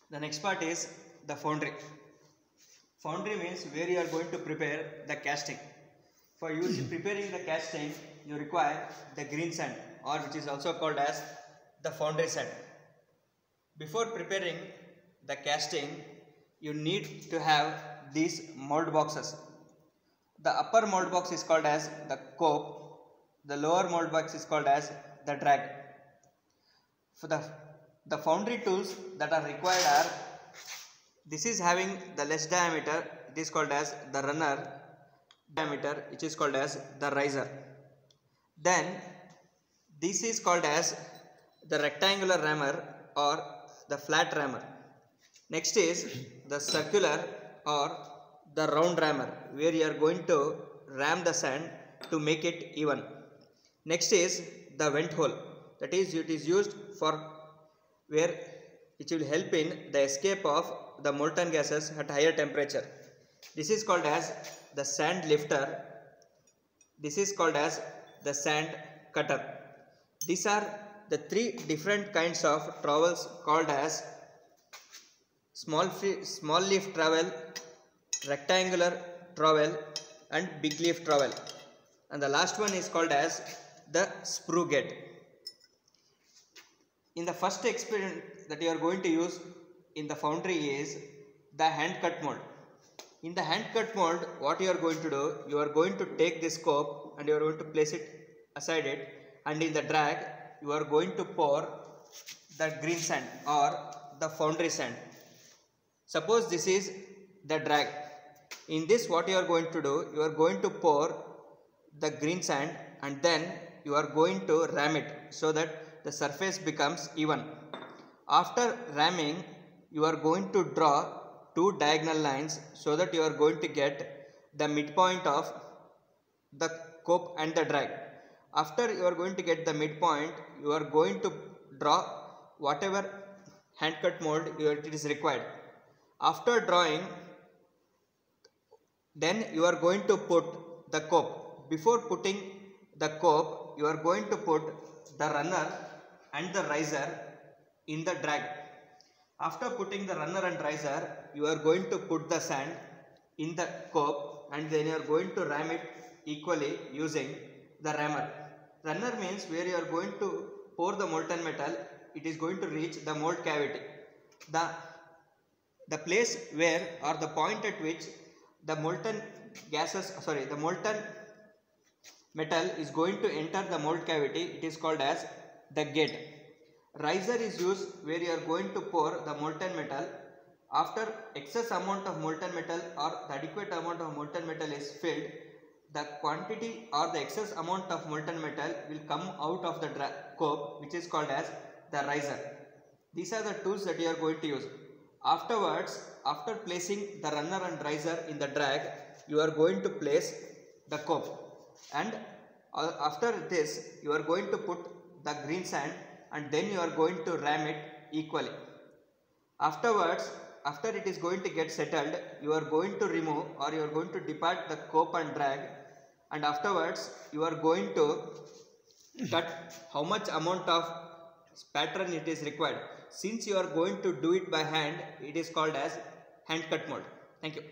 The next part is the foundry. Foundry means where you are going to prepare the casting. For preparing the casting, you require the green sand, or which is also called as the foundry sand. Before preparing the casting, you need to have these mold boxes. The upper mold box is called as the cope. The lower mold box is called as the drag. For the foundry tools that are required are, this is having the less diameter, it is called as the runner, diameter which is called as the riser. Then this is called as the rectangular rammer or the flat rammer. Next is the circular or the round rammer, where you are going to ram the sand to make it even. Next is the vent hole, that is it is used for where it will help in the escape of the molten gases at higher temperature. This is called as the sand lifter. This is called as the sand cutter. These are the three different kinds of trowels called as small leaf trowel, rectangular trowel and big leaf trowel, and the last one is called as the sprue gate. In the first experiment that you are going to use in the foundry is the hand cut mold. In the hand cut mold, what you are going to do, you are going to take this cope and you are going to place it aside it, and in the drag you are going to pour the green sand or the foundry sand. Suppose this is the drag. In this, what you are going to do, you are going to pour the green sand and then you are going to ram it so that the surface becomes even. After ramming, you are going to draw two diagonal lines so that you are going to get the midpoint of the cope and the drag. After you are going to get the midpoint, you are going to draw whatever hand cut mold it is required. After drawing, then you are going to put the cope. Before putting the cope, you are going to put the runner and the riser in the drag. After putting the runner and riser, you are going to put the sand in the cope and then you are going to ram it equally using the rammer. Runner means where you are going to pour the molten metal, it is going to reach the mold cavity. The place where, or the point at which the molten metal is going to enter the mold cavity, it is called as the gate. Riser is used where you are going to pour the molten metal. After excess amount of molten metal or the adequate amount of molten metal is filled, the quantity or the excess amount of molten metal will come out of the cope, which is called as the riser. These are the tools that you are going to use. Afterwards, after placing the runner and riser in the drag, you are going to place the cope, and after this you are going to put the green sand and then you are going to ram it equally. Afterwards, after it is going to get settled, you are going to remove or you are going to depart the cope and drag, and afterwards you are going to cut how much amount of pattern it is required. Since you are going to do it by hand, it is called as hand cut mold. Thank you.